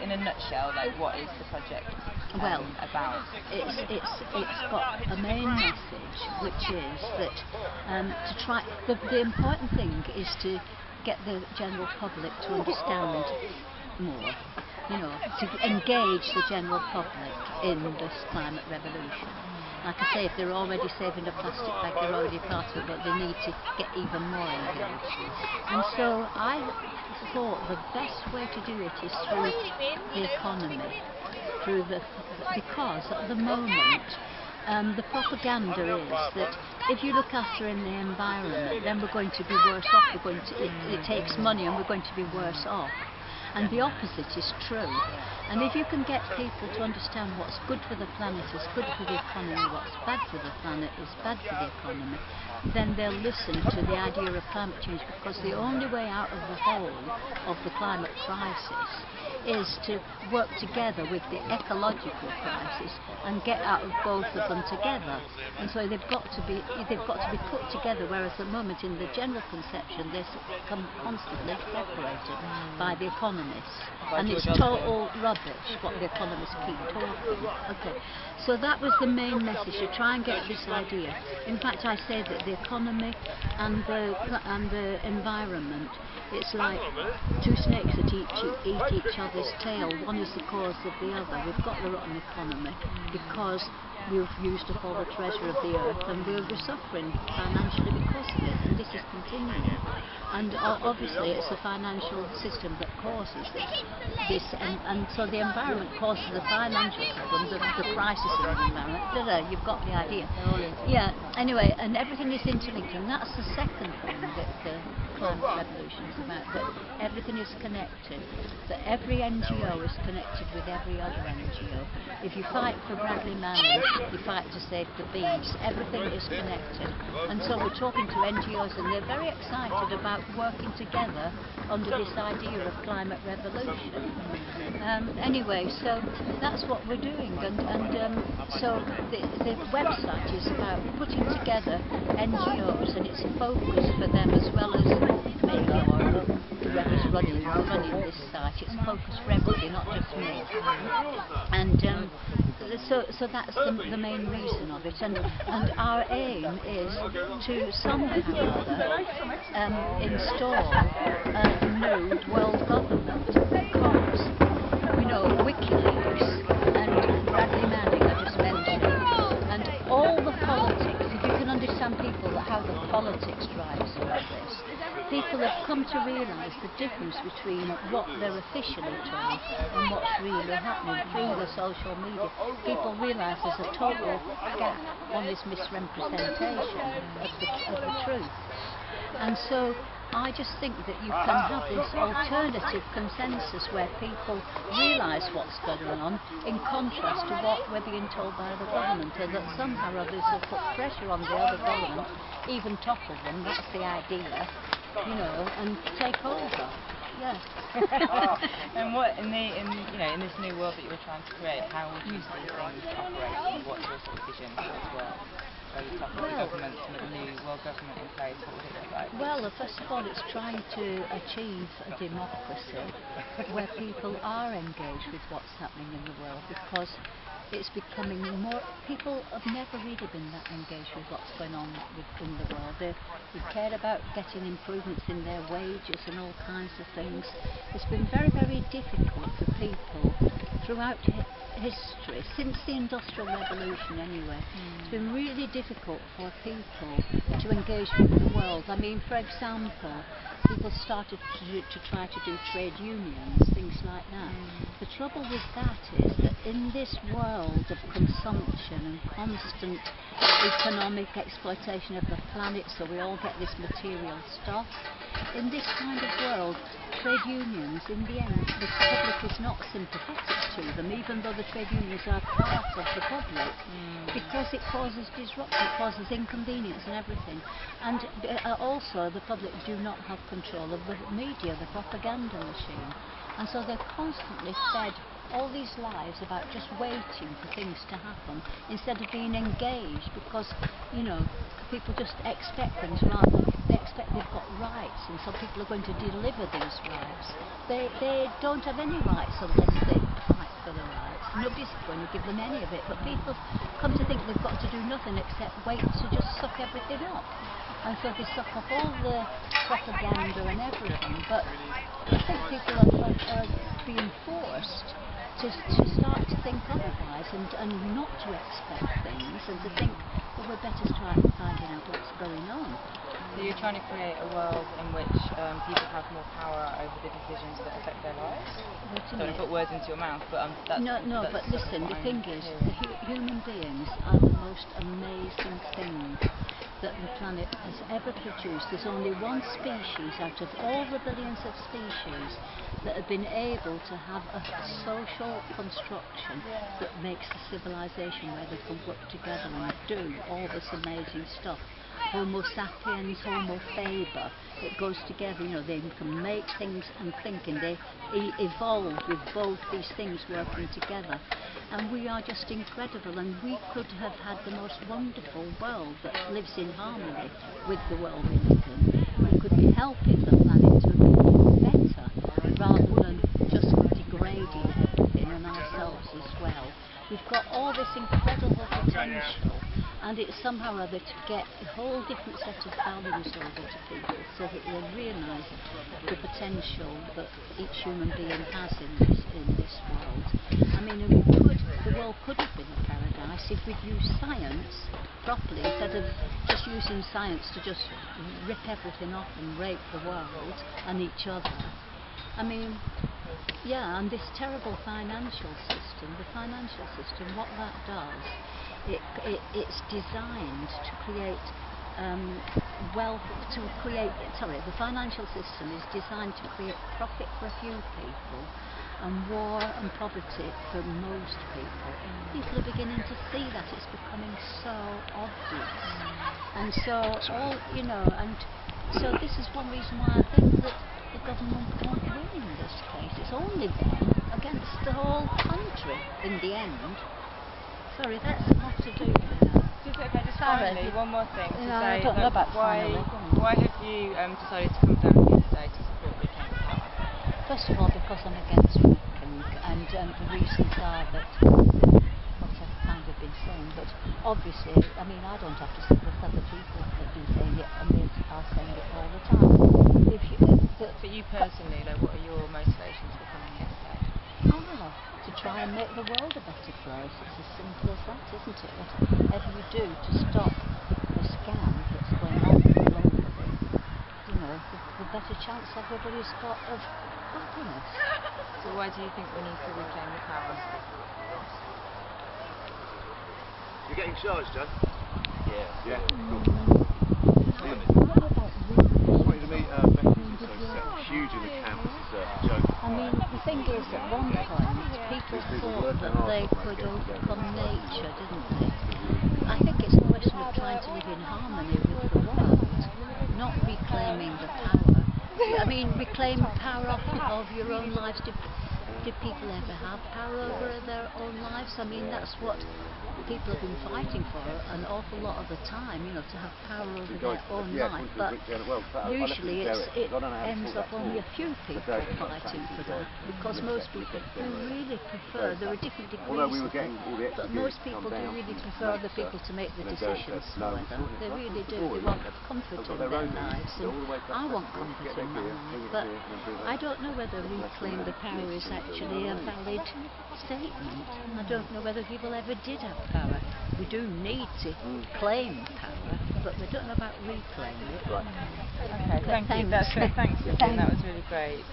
in a nutshell, like, what is the project about? It's got a main message, which is that the important thing is to get the general public to understand more, to engage the general public in this climate revolution. Like I say, if they're already saving a plastic bag, they're already part of it, but they need to get even more engaged. And so I thought the best way to do it is through the economy, because at the moment the propaganda is that if you look after in the environment, then we're going to be worse off. It takes money, and we're going to be worse off. And the opposite is true. And if you can get people to understand what's good for the planet is good for the economy, what's bad for the planet is bad for the economy, then they'll listen to the idea of climate change, because the only way out of the hole of the climate crisis is to work together with the ecological crisis and get out of both of them together. And so they've got to be put together, whereas at the moment in the general conception they're constantly separated by the economists. And it's total rubbish what the economists keep talking. Okay, so that was the main message, to try and get this idea. In fact, I say that the economy and the environment, it's like two snakes that eat each other's tail. One is the cause of the other. We've got the rotten economy because we've used up all the treasure of the earth, and we're suffering financially because of it, and this is continuing. And obviously it's the financial system that causes this, and so the environment causes the financial problem, the crisis in the environment. You've got the idea. Yeah, anyway, and everything is interlinked, and that's the second thing that the climate revolution is about, that everything is connected, that every NGO is connected with every other NGO. If you fight for Bradley Manning, you fight to save the bees. Everything is connected. And so we're talking to NGOs, and they're very excited about working together under this idea of climate revolution. Anyway, so that's what we're doing, and so the website is about putting together NGOs, and it's a focus for them as well as me or whoever's running this site. It's a focus for everybody, not just me. And so that's the main reason of it, and our aim is to somehow install a new world government, because WikiLeaks and Bradley Manning I just mentioned, and all the politics, if you can understand how the politics drives all of this, people have come to realise the difference between what they're officially told and what's really happening through the social media. People realise there's a total gap on this misrepresentation of the truth. And so I just think that you can have this alternative consensus where people realise what's going on, in contrast to what we're being told by the government, and that somehow or others have put pressure on the other government, even topple them, that's the idea, and take over. Yeah. And what in this new world that you were trying to create, how would you see things operate? What's your sort of vision for this world? Where you talk about the government and the new world government in place, what would it look like? Well, first of all, it's trying to achieve a democracy where people are engaged with what's happening in the world, because it's becoming more. People have never really been that engaged with what's going on in the world. They care about getting improvements in their wages and all kinds of things. It's been very, very difficult for people throughout history, since the Industrial Revolution anyway. It's been really difficult for people to engage with the world. I mean, for example, people started to try to do trade unions, things like that. The trouble with that is that in this world of consumption and constant economic exploitation of the planet, so we all get this material stuff, in this kind of world, trade unions, in the end, the public is not sympathetic to them, even though the trade unions are part of the public, because it causes disruption, it causes inconvenience and everything. And also, the public do not have control of the media, the propaganda machine. And so they're constantly fed all these lies about just waiting for things to happen instead of being engaged, because people just expect things rather. They expect they've got rights, and so people are going to deliver these rights. They don't have any rights unless they give them any of it. But people come to think they've got to do nothing except wait to just suck everything up. And so they suck up all the propaganda and everything. But I think people are being forced to start to think otherwise and not to expect things and to think, well, we're better start finding out what's going on. So you're trying to create a world in which people have more power over the decisions that affect their lives? I don't want to put words into your mouth, but that's... No, that's but listen, the thing is, human beings are the most amazing thing that the planet has ever produced. There's only one species out of all the billions of species that have been able to have a social construction that makes a civilization where they can work together and do all this amazing stuff. Homo sapiens, Homo faber, it goes together, they can make things and think, and they evolve with both these things working together. And we are just incredible, and we could have had the most wonderful world that lives in harmony with the world we live in. We could be helping the planet to be better, rather than just degrading everything and ourselves as well. We've got all this incredible potential, and it's somehow or other to get a whole different set of values over to people so that they realise the potential that each human being has in this world. I mean, the world could have been a paradise if we'd used science properly instead of just using science to just rip everything off and rape the world and each other. I mean, yeah, and this terrible financial system, what that does, it's designed to create the financial system is designed to create profit for a few people and war and poverty for most people. People are beginning to see that. It's becoming so obvious. And so so this is one reason why I think that the government won't win in this case. It's only them against the whole country in the end. Sorry, that's not to do with that. Just finally, one more thing to say. I don't know about why have you decided to come down here today to support Reclaim the Power? First of all, because I'm against fracking, and the reasons are that what I've kind of been saying, but obviously, I mean, I don't have to say this, other people have been saying it, and they are saying it all the time. For you personally, what are your motivations for coming here today? To try and make the world a better place. It's as simple as that, isn't it? Whatever you do to stop the scam that's going on globally, the better chance everybody's got of happiness. So why do you think we need to reclaim the power? You're getting charged, John? Yeah. I wanted to meet Becky, so huge in the camp. This is a joke. I mean, the thing is, at one point, people thought that they could overcome nature, didn't they? I think it's a question of trying to live in harmony with the world, not reclaiming the power. I mean, reclaim power of your own lives. Did people ever have power over their own lives? I mean, that's what people have been fighting for an awful lot of the time, to have power over their own life. But usually it ends up only a few people fighting for that, because most people do really prefer, there are different degrees of it, but most people do really prefer other people to make the decisions for them. They really do. They want comfort in their lives, and I want comfort in my life, but I don't know whether reclaim the power is actually a valid statement. I don't know whether people ever did have power. We do need to claim power, but we don't know about reclaiming it. Okay, thank you. Thanks, Vivian. That was really great.